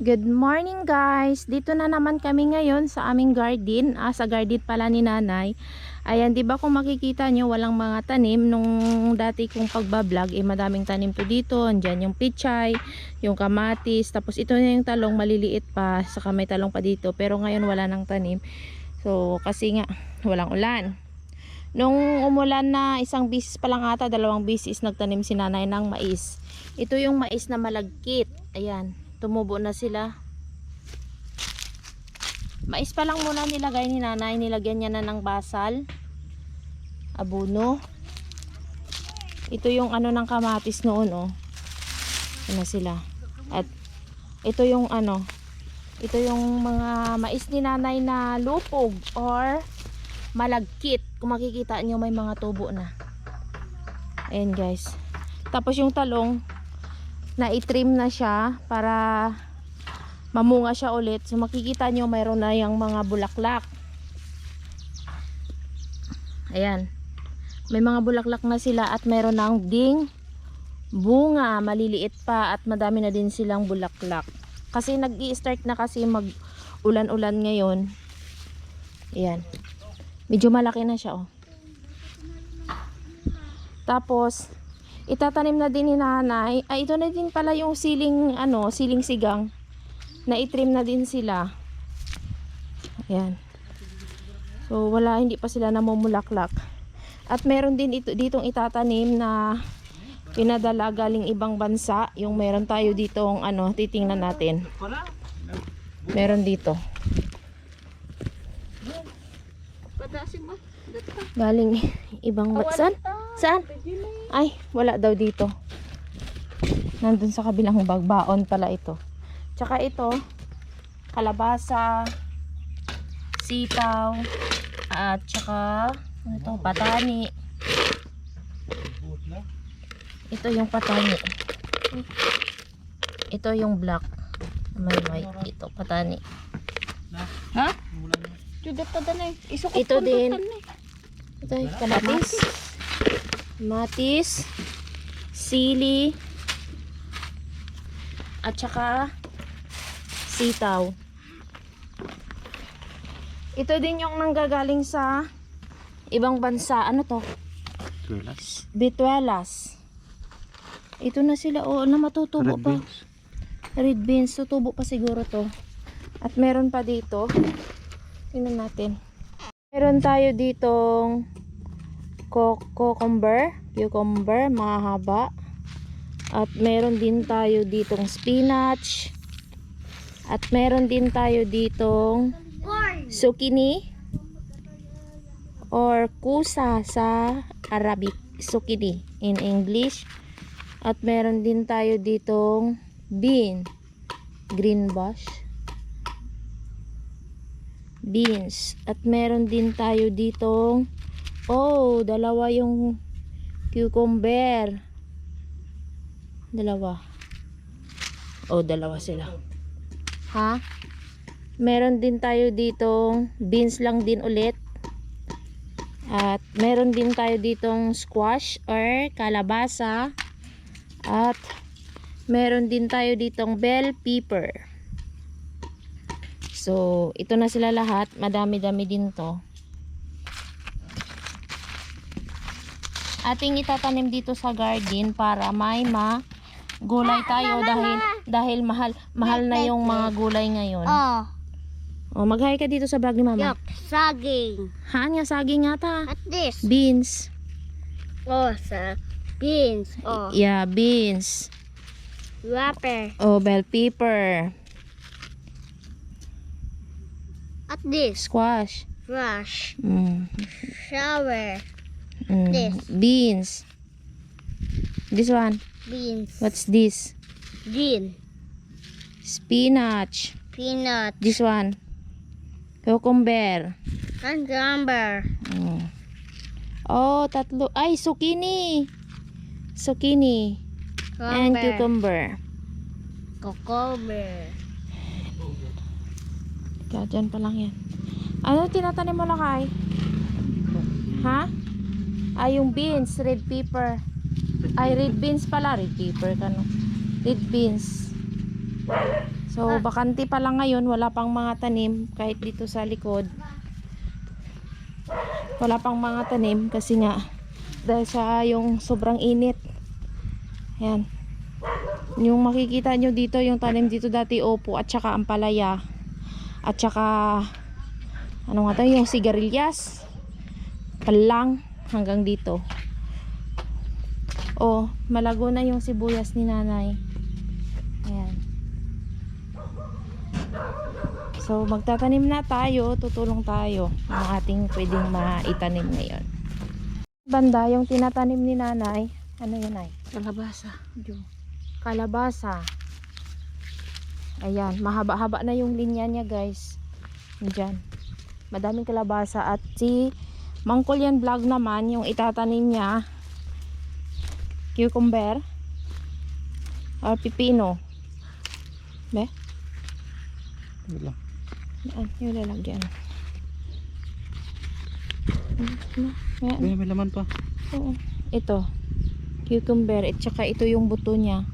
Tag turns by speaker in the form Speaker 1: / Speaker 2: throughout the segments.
Speaker 1: Good morning guys. Dito na naman kami ngayon sa aming garden. Sa garden pala ni nanay. Ayan, 'di ba kung makikita nyo, walang mga tanim nung dati kong pagbablog, madaming tanim to dito. Andiyan yung pichay, yung kamatis, tapos ito na yung talong maliliit pa, saka may talong pa dito. Pero ngayon wala nang tanim. So, kasi nga walang ulan. Nung umulan na isang bisis pa lang ata, dalawang bisis nagtanim si nanay ng mais. Ito yung mais na malagkit. Ayan, tumubo na sila. Mais pa lang muna nilagay ni nanay. Nilagyan niya na ng basal, abono. Ito yung ano ng kamatis noon, oh. Ito na sila. At ito yung ano, ito yung mga mais ni nanay na lupog or malagkit. Kung makikita nyo, may mga tubo na. Ayan guys. Tapos yung talong, na i-trim na siya para mamunga siya ulit. So makikita nyo, mayroon na yung mga bulaklak. Ayan, may mga bulaklak na sila at mayroon na ding bunga, maliliit pa, at madami na din silang bulaklak. Kasi nag-i-start na kasi mag ulan-ulan ngayon. Ayan, medyo malaki na siya, oh. Tapos itatanim na din ni nanay. Ito na din pala yung siling ano, siling sigang. Na i-trim na din sila. Ayan. So wala, hindi pa sila namumulaklak. At meron din ito ditong itatanim na pinadala galing ibang bansa. Yung meron tayo ditong ano, titingnan natin. Meron dito. Galing ibang bansa. Saan? Ay, wala daw dito. Nandun sa kabilang bagbaon pala ito. Tsaka ito, kalabasa, sitaw, at tsaka ito, patani. Ito yung patani. Ito yung black. May white ito, patani.
Speaker 2: Ha?
Speaker 1: Ito din. Ito yung kamatis. Matis, sili, at saka sitaw. Ito din yung nanggagaling sa ibang bansa. Ano to? Bituelas. Ito na sila, oh, na matutubo pa. Red beans, tutubo pa siguro to. At meron pa dito. Tingnan natin. Meron tayo ditong cucumber, mahaba. At meron din tayo ditong spinach. At meron din tayo ditong zucchini or kusa sa Arabic, zucchini in English. At meron din tayo ditong green beans. At meron din tayo ditong dalawa yung cucumber. Dalawa sila. Ha? Meron din tayo ditong beans lang din ulit. At meron din tayo ditong squash or kalabasa. At meron din tayo ditong bell pepper. So, ito na sila lahat. Madami-dami din to. Ating itatanim dito sa garden para may gulay tayo dahil mahal na yung mga gulay ngayon. Mag-hi ka dito sa vlog ni mama.
Speaker 2: Yup, saging.
Speaker 1: Haan nga, saging nga ta.
Speaker 2: At this.
Speaker 1: Beans.
Speaker 2: Sa beans.
Speaker 1: Yeah, beans.
Speaker 2: Wrapper.
Speaker 1: Bell pepper.
Speaker 2: At this.
Speaker 1: Squash.
Speaker 2: Brush. Shower. This.
Speaker 1: Beans. This one.
Speaker 2: Beans.
Speaker 1: What's this?
Speaker 2: Green.
Speaker 1: Spinach.
Speaker 2: Peanut.
Speaker 1: This one. Cucumber.
Speaker 2: And cucumber.
Speaker 1: Tatlo. Ay, zucchini. And cucumber.
Speaker 2: Cucumber.
Speaker 1: Kaya dyan pa lang yan. Ano tinatanim mo, Lakay? Ha? Yung beans, red pepper. Red beans pala. Red pepper ka, no? Red beans. So, bakante pa lang ngayon. Wala pang mga tanim. Kahit dito sa likod. Wala pang mga tanim. Kasi nga, dahil sa yung sobrang init. Ayan. Yung makikita nyo dito, yung tanim dito dati, opo at saka ampalaya. At saka, ano nga to, yung sigarilyas. Palang hanggang dito. Oh, malago na yung sibuyas ni nanay. Ayan. So, magtatanim na tayo, tutulong tayo ng ating pwedeng maitanim ngayon. Banda, yung tinatanim ni nanay, ano yun ay?
Speaker 2: Kalabasa.
Speaker 1: Kalabasa. Ayan, mahaba-haba na yung linya niya guys. Diyan. Madaming kalabasa at si Mangkolyan Vlog naman, yung itatanim niya, cucumber or pipino. Be?
Speaker 3: Wala.
Speaker 1: Yan, yung lalagyan. Yan.
Speaker 3: May laman pa.
Speaker 1: Oo. Ito, cucumber at saka ito yung buto niya.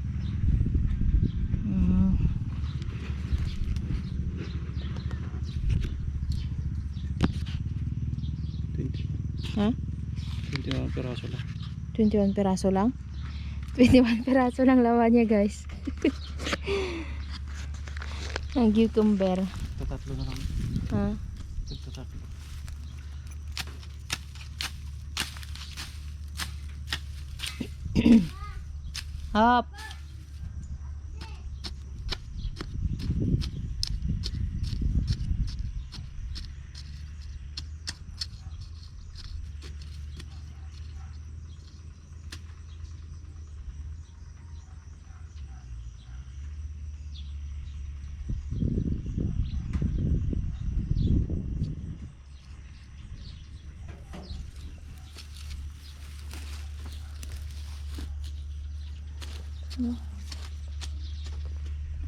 Speaker 1: Ha?
Speaker 3: 21 peraso lang.
Speaker 1: 21 peraso lang? 21 peraso lang laman niya guys. Ang cucumber.
Speaker 3: Tatlo na lang.
Speaker 1: Ha?
Speaker 3: Tatlo.
Speaker 1: Hop.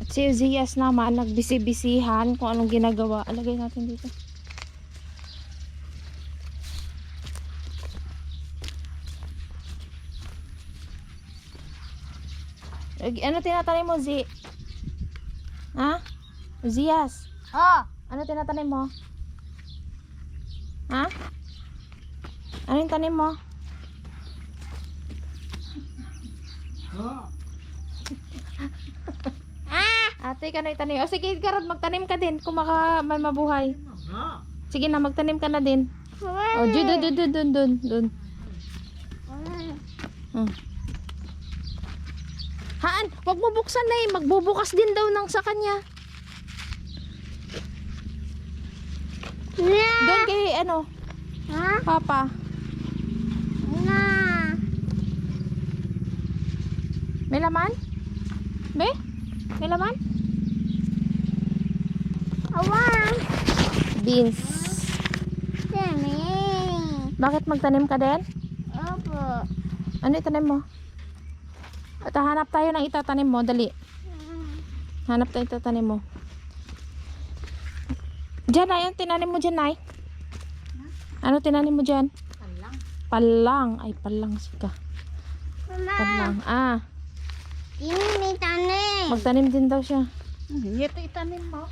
Speaker 1: At si Uzias naman nagbisi-bisihan kung anong ginagawa. Alagay natin dito. Ano tinatanim mo, Zi? Ha? Uzias?
Speaker 2: Oh,
Speaker 1: Ano tinatanim mo? Ha? Ano yung tanim mo? Ate, kano itanim? O sige, Karod, magtanim ka din kung may mabuhay. Sige na, magtanim ka na din. O, dun. Haan, wag mo buksan na eh. Magbubukas din daw ng sa kanya. Doon kay, ano,
Speaker 2: ha?
Speaker 1: Papa.
Speaker 2: Na.
Speaker 1: May laman? Be? May laman?
Speaker 2: Awang.
Speaker 1: Beans.
Speaker 2: Dami.
Speaker 1: Bakit magtanim ka din?
Speaker 2: Opo.
Speaker 1: Ano itanim mo? At hanap tayo ng itatanim mo, dali. Hanap tayo itatanim mo. Diyan na, yung tinanim mo dyan, Nay. Ano tinanim mo dyan?
Speaker 2: Palang.
Speaker 1: Palang. Ay, palang sika.
Speaker 2: Mama.
Speaker 1: Palang. Ah,
Speaker 2: Ini may tanim.
Speaker 1: magtanim din daw siya.
Speaker 2: Ito itanim mo.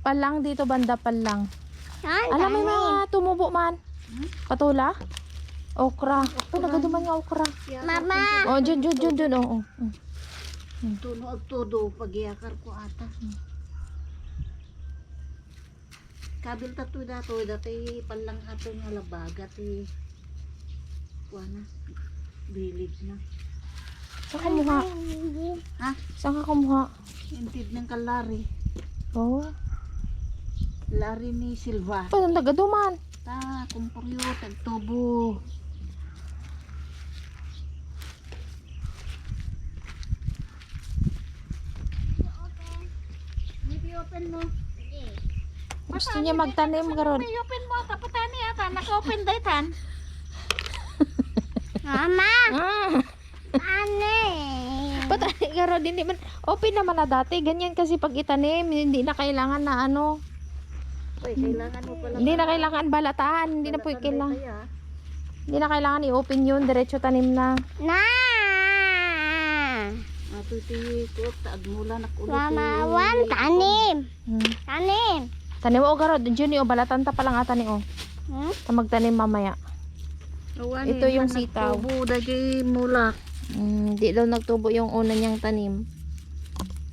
Speaker 1: Palang dito, banda palang.
Speaker 2: Saan
Speaker 1: Alam mo
Speaker 2: tanim?
Speaker 1: na, tumubo man. Patula? Okra. Ito, nagaduman nga okra.
Speaker 2: Mama.
Speaker 1: Oh, dyan. Oh.
Speaker 2: Tuno ag todo pagyakar ko ata. Kabil tato dati palang ato nga labaga ti kuana bilig na.
Speaker 1: Saan ka kumuha?
Speaker 2: Ha?
Speaker 1: Saan ka kumuha?
Speaker 2: Intid ng kalari.
Speaker 1: Oh.
Speaker 2: Lari ni Silva.
Speaker 1: Ito, nagaduman.
Speaker 2: Ta kumpuryo tagtubo. Maybe open mo.
Speaker 1: Gusto niya magtanim, Karod.
Speaker 2: May open mo kapatani ata naka-open daytan. Mama.
Speaker 1: Ah.
Speaker 2: Ane.
Speaker 1: Patani, Karod, hindi man. Open naman na dati. Ganyan kasi pag itanim, hindi na kailangan na ano.
Speaker 2: Uy, kailangan mo pala.
Speaker 1: Hindi na kailangan balatahan. Hindi na po kailangan. Hindi na kailangan i-open yun. Diretso tanim na.
Speaker 2: Na. Tuti ko taag mula nak ulit.
Speaker 4: Mama, wan tanim.
Speaker 1: Hmm.
Speaker 4: Tanim.
Speaker 1: Tanim o garod, dyan o balatan ta palang ata ni o.
Speaker 4: Hmm?
Speaker 1: Ta magtanim mamaya. Ito yung sitaw.
Speaker 2: Tubo dagi mulak.
Speaker 1: Di daw nagtubo yung una niyang tanim.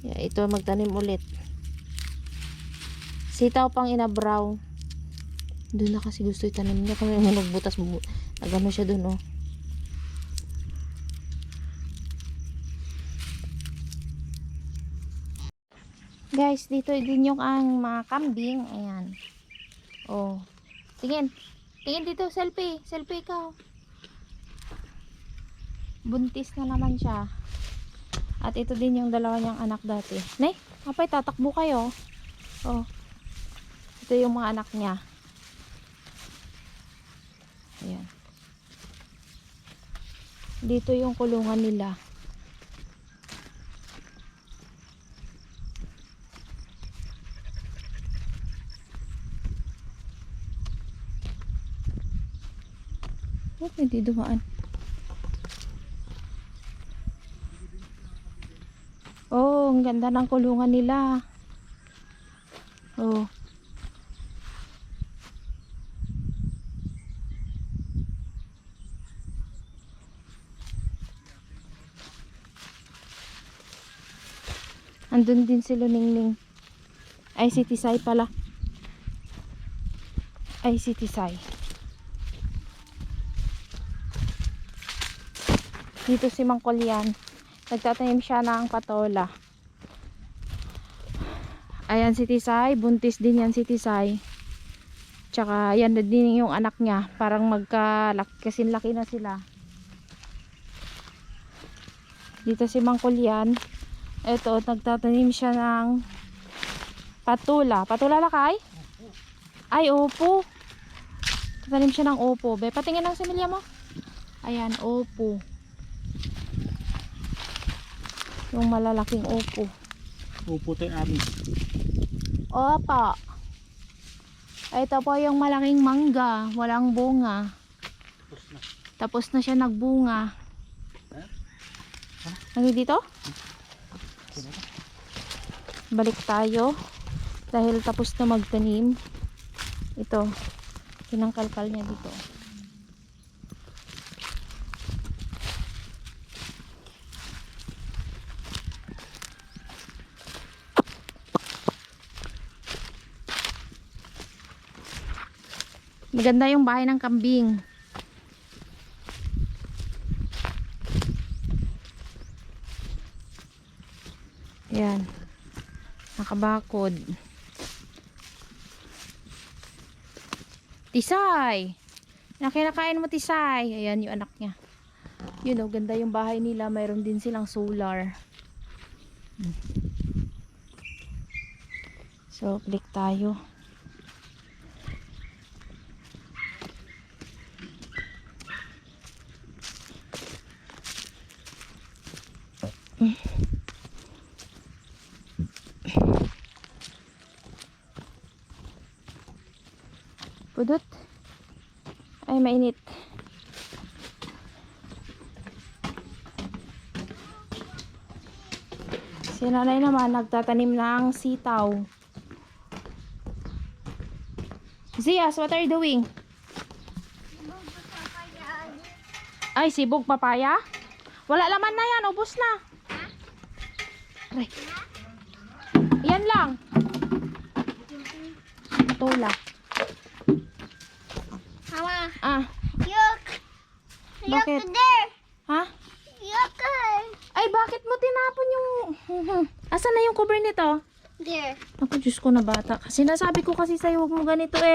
Speaker 1: Ito magtanim ulit. Sitaw pang inabraw. Doon na kasi gusto itanim niya. Kung nagbutas, nagano siya doon oh. Guys, dito din yung ang mga kambing. Ayan. Oh. Tingin. Tingin dito, selfie. Selfie ka. Buntis na naman siya. At ito din yung dalawa niyang anak dati. Nay, apay tatakbo kayo. Oh. Ito yung mga anak niya. Ayan. Dito yung kulungan nila. Ba't hindi dumaan? Oh, ang ganda ng kulungan nila. Oh. Andun din si Luningning. Ay, si Tisay pala. Ay, si Tisay. Dito si Mang Kolyan. Nagtatanim siya ng patola. Ayan si Tisay. Buntis din yan si Tisay. Tsaka yan na din yung anak niya. Parang kasinlaki na sila. Dito si Mang Kolyan. Ito, nagtatanim siya ng patula. Patula lakay? Ay, opo. Tatanim siya ng opo. Be, patingin ng similya mo. Ayan, opo. Yung malalaking opo.
Speaker 3: Upo tayo amin.
Speaker 1: Opo. Ito po yung malaking mangga. Walang bunga. Tapos na siya nagbunga. Ano dito? Balik tayo. Dahil tapos na magtanim. Ito. Kinangkalkal niya dito. Maganda yung bahay ng kambing. Ayan. Nakabakod. Tisay! Nakinakain mo, Tisay. Ayan yung anak niya. Yun o, ganda yung bahay nila. Mayroon din silang solar. So, click tayo. Pudot. Ay, mainit. Si nanay naman nagtatanim ng sitaw. Zias, what are you doing? Ay, sibog papaya? Wala laman na yan, ubos na. Aray. Yan lang. Tola.
Speaker 4: Mama,
Speaker 1: Ah,
Speaker 4: look. Look
Speaker 1: Bakit?
Speaker 4: there.
Speaker 1: ha?
Speaker 4: Look
Speaker 1: Ay, bakit mo tinapon yung... Asan na yung cover nito?
Speaker 4: there.
Speaker 1: Ako, Diyos ko na bata. Kasi nasabi ko kasi sa'yo, huwag mo ganito eh.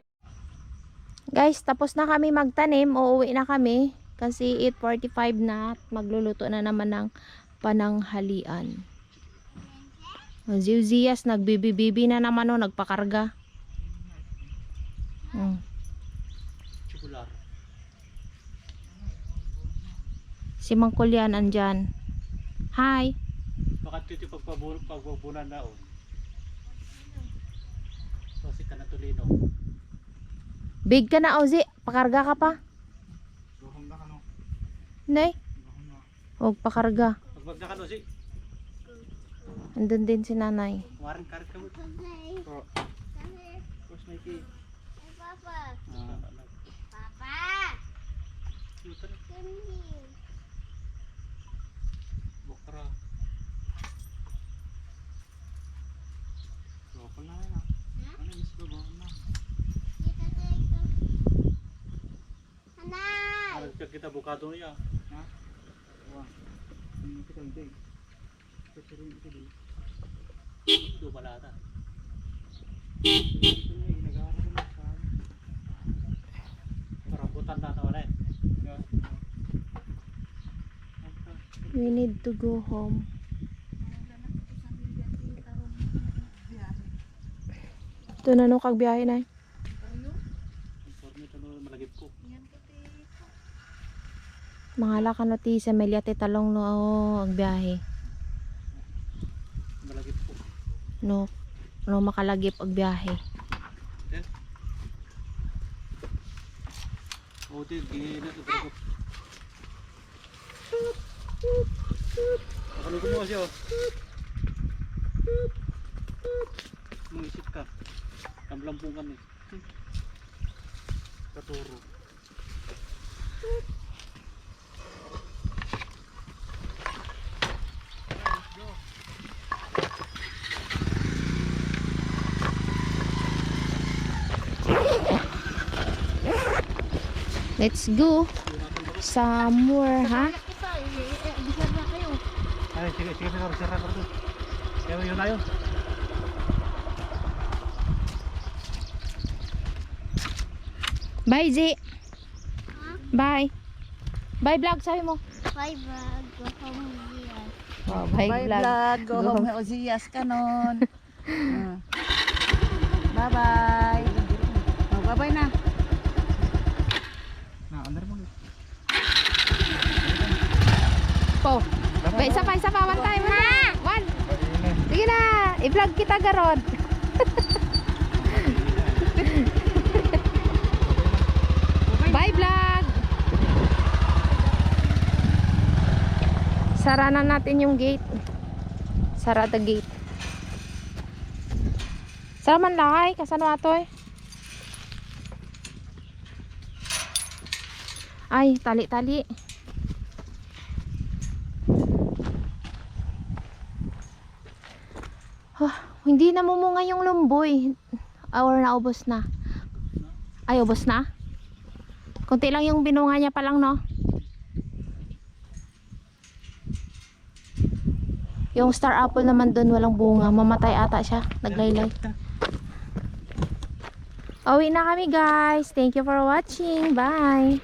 Speaker 1: Guys, tapos na kami magtanim. Uuwi na kami. Kasi 8:45 na. At magluluto na naman ng pananghalian. Ziuzias, nagbibibibi na naman o, nagpakarga.
Speaker 3: Chocolate.
Speaker 1: Si Mang Kolyan andyan. Hi.
Speaker 3: Baka titi pagpabunan na o. Kasi ka na tulino.
Speaker 1: Big ka na, Ozzy. Pakarga ka pa.
Speaker 3: Duhong na ka no.
Speaker 1: Nay. Huwag pakarga.
Speaker 3: Pagbag na ka no si.
Speaker 1: Andun din si nanay.
Speaker 3: Waring karit ka mo. Bro. Tapos may ki.
Speaker 4: Papa.
Speaker 3: Ah,
Speaker 4: Papa.
Speaker 3: Yuta na.
Speaker 4: Come here.
Speaker 3: Bukra. Bukra na yan ah. Ano yung miss ko? Bukra na.
Speaker 4: Kita dito. Anay.
Speaker 3: Alam kita bukado niya. Ha? Wah. Hindi kita hindi. Kasi rin ito din. Ito pala ata. Ito na inagawa ko na sa rambutan na wala eh.
Speaker 1: We need to go home. Ito na nung kagbiyahe na.
Speaker 3: Informe ito no malagip ko.
Speaker 1: Mga ka notisa, may liyate talong no ang biyahe.
Speaker 3: Malagip ko.
Speaker 1: No makalagip ang biyahe.
Speaker 3: Then. Oh, din gina to bro. Nakalugo mo kasi oh. Muisip ka. Kamlampung kami. Katuro.
Speaker 1: Let's go somewhere, ha?
Speaker 2: Kita, bisa na kayo.
Speaker 3: Ay, sige, sira ka ito. Kaya yun na yun.
Speaker 1: Bye, Z. Bye. Bye, vlog, sabi mo.
Speaker 4: Bye bye. Go home here.
Speaker 1: Oh, bye, vlog.
Speaker 2: Go home Ozias ka nun. Bye-bye. Oh, bye-bye na.
Speaker 3: Na, under mo.
Speaker 1: Po. Bye, isa pa. One time. One. Sige na. I-vlog kita, Garod. Bye, vlog. Sara na natin yung gate. Sara the gate. Sara man lakay. Kasano ato eh? Ay, tali-tali. Hindi na mumunga yung lumboy. Or naubos na. Ay, ubos na? Kunti lang yung binunga niya pa lang, no? Yung star apple naman doon, walang bunga. Mamatay ata siya. Naglaylay. Uwi na kami, guys. Thank you for watching. Bye!